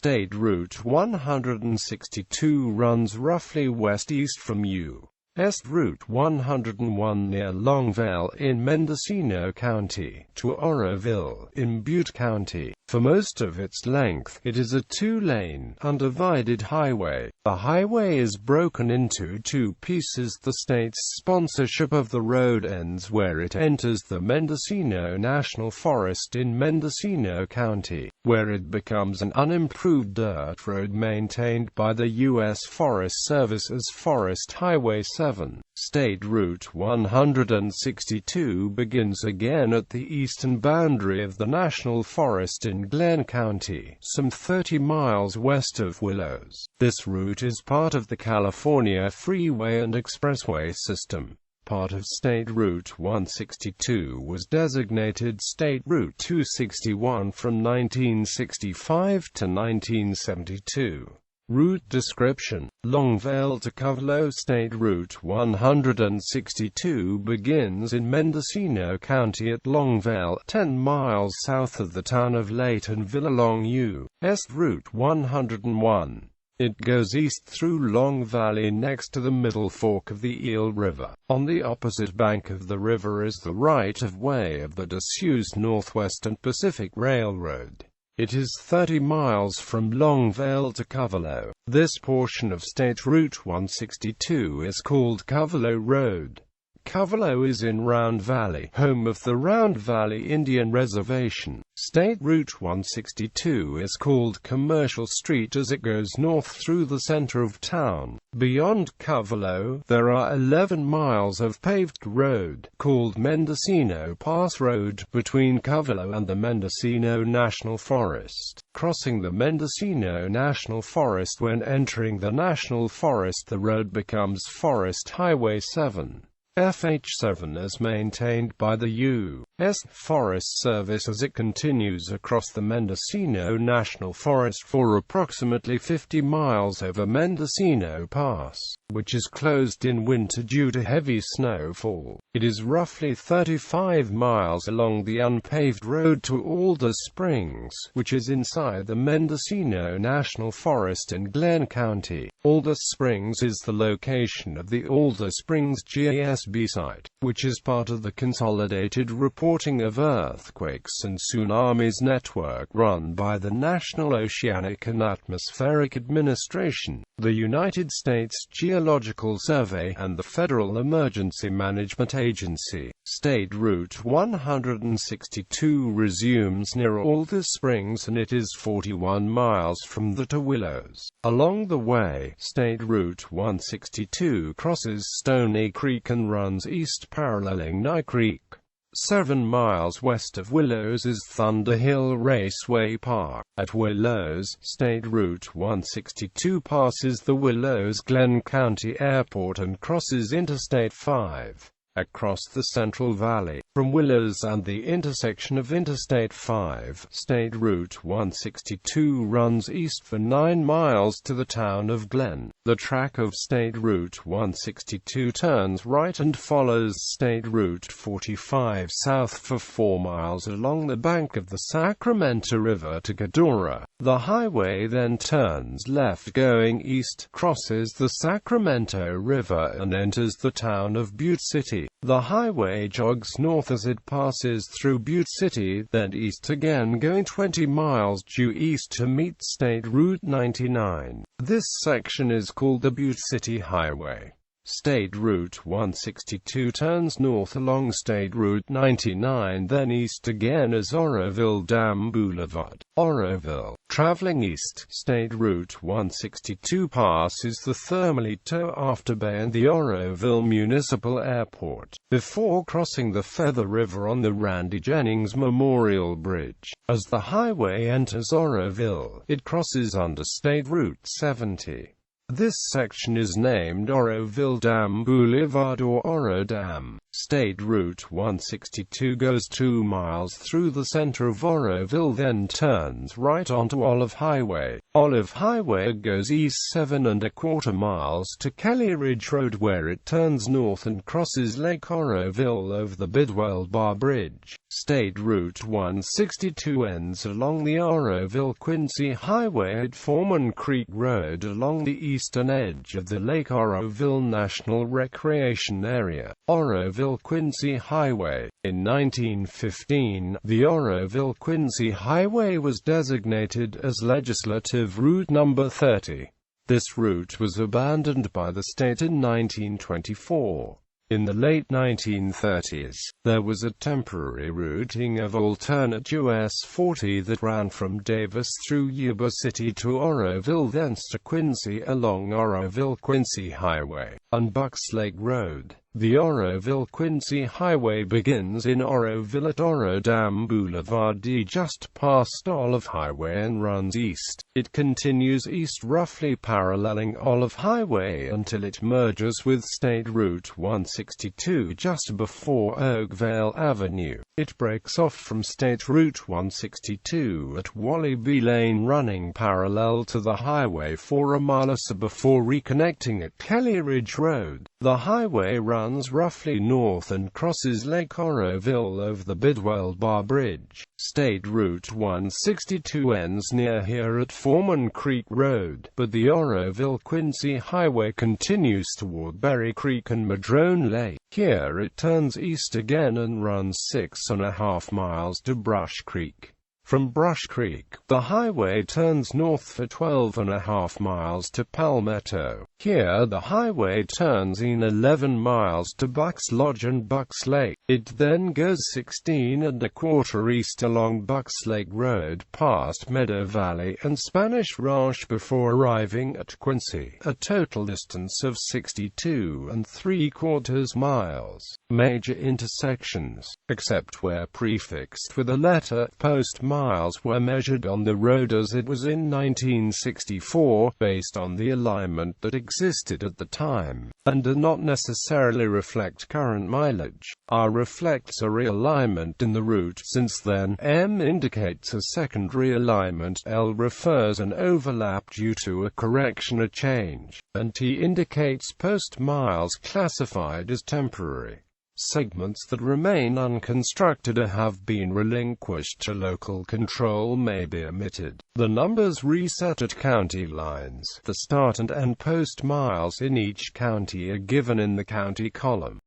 State Route 162 runs roughly west-east from U.S. Route 101 near Longvale in Mendocino County, to Oroville in Butte County. For most of its length, it is a two-lane, undivided highway. The highway is broken into two pieces. The state's sponsorship of the road ends where it enters the Mendocino National Forest in Mendocino County, where it becomes an unimproved dirt road maintained by the U.S. Forest Service as Forest Highway 7. State Route 162 begins again at the eastern boundary of the National Forest in Glenn County, some 30 miles west of Willows. This route is part of the California Freeway and Expressway system. Part of State Route 162 was designated State Route 261 from 1965 to 1972. Route description: Longvale to Cavallo. State Route 162 begins in Mendocino County at Longvale, 10 miles south of the town of Laytonville along U.S. Route 101. It goes east through Long Valley next to the Middle Fork of the Eel River. On the opposite bank of the river is the right-of-way of the disused Northwest and Pacific Railroad. It is 30 miles from Longvale to Cavallo. This portion of State Route 162 is called Cavallo Road. Cavallo is in Round Valley, home of the Round Valley Indian Reservation. State Route 162 is called Commercial Street as it goes north through the center of town. Beyond Cavallo, there are 11 miles of paved road, called Mendocino Pass Road, between Cavallo and the Mendocino National Forest. Crossing the Mendocino National Forest when entering the National Forest, the road becomes Forest Highway 7. FH7 is maintained by the U.S. Forest Service as it continues across the Mendocino National Forest for approximately 50 miles over Mendocino Pass, which is closed in winter due to heavy snowfall. It is roughly 35 miles along the unpaved road to Alder Springs, which is inside the Mendocino National Forest in Glenn County. Alder Springs is the location of the Alder Springs GASB site, which is part of the Consolidated Reporting of Earthquakes and Tsunamis network run by the National Oceanic and Atmospheric Administration, the United States Geological Survey, and the Federal Emergency Management Agency. State Route 162 resumes near Alder Springs and it is 41 miles from the to Willows. Along the way, State Route 162 crosses Stony Creek and runs east paralleling Nye Creek. 7 miles west of Willows is Thunder Hill Raceway Park. At Willows, State Route 162 passes the Willows-Glenn County Airport and crosses Interstate 5. Across the Central Valley, from Willows and the intersection of Interstate 5, State Route 162 runs east for 9 miles to the town of Glenn. The track of State Route 162 turns right and follows State Route 45 south for 4 miles along the bank of the Sacramento River to Medora. The highway then turns left going east, crosses the Sacramento River and enters the town of Butte City. The highway jogs north as it passes through Butte City, then east again going 20 miles due east to meet State Route 99. This section is called the Butte City Highway. State Route 162 turns north along State Route 99, then east again as Oroville Dam Boulevard. Oroville. Traveling east, State Route 162 passes the Thermalito Afterbay and the Oroville Municipal Airport, before crossing the Feather River on the Randy Jennings Memorial Bridge. As the highway enters Oroville, it crosses under State Route 70. This section is named Oroville Dam Boulevard or Oro Dam. State Route 162 goes 2 miles through the center of Oroville, then turns right onto Olive Highway. Olive Highway goes east 7¼ miles to Kelly Ridge Road, where it turns north and crosses Lake Oroville over the Bidwell Bar Bridge. State Route 162 ends along the Oroville-Quincy Highway at Foreman Creek Road along the eastern edge of the Lake Oroville National Recreation Area. Oroville-Quincy Highway. In 1915, the Oroville-Quincy Highway was designated as Legislative Route No. 30. This route was abandoned by the state in 1924. In the late 1930s, there was a temporary routing of alternate US 40 that ran from Davis through Yuba City to Oroville, thence to Quincy along Oroville-Quincy Highway and Bucks Lake Road. The Oroville-Quincy Highway begins in Oroville at Oro Dam Boulevard just past Olive Highway and runs east. It continues east roughly paralleling Olive Highway until it merges with State Route 162 just before Oakville Avenue. It breaks off from State Route 162 at Wally B. Lane, running parallel to the highway for a mile or so before reconnecting at Kelly Ridge Road. The highway runs roughly north and crosses Lake Oroville over the Bidwell Bar Bridge. State Route 162 ends near here at Foreman Creek Road, but the Oroville-Quincy Highway continues toward Berry Creek and Madrone Lake. Here it turns east again and runs 6.5 miles to Brush Creek. From Brush Creek, the highway turns north for 12.5 miles to Palmetto. Here the highway turns in 11 miles to Bucks Lodge and Bucks Lake. It then goes 16.25 east along Bucks Lake Road past Meadow Valley and Spanish Ranch before arriving at Quincy, a total distance of 62.75 miles. Major intersections, except where prefixed with a letter, post miles were measured on the road as it was in 1964, based on the alignment that existed at the time, and do not necessarily reflect current mileage. R reflects a realignment in the route since then, M indicates a secondary alignment, L refers an overlap due to a correction or change, and T indicates post miles classified as temporary. Segments that remain unconstructed or have been relinquished to local control may be omitted. The numbers reset at county lines. The start and end post miles in each county are given in the county column.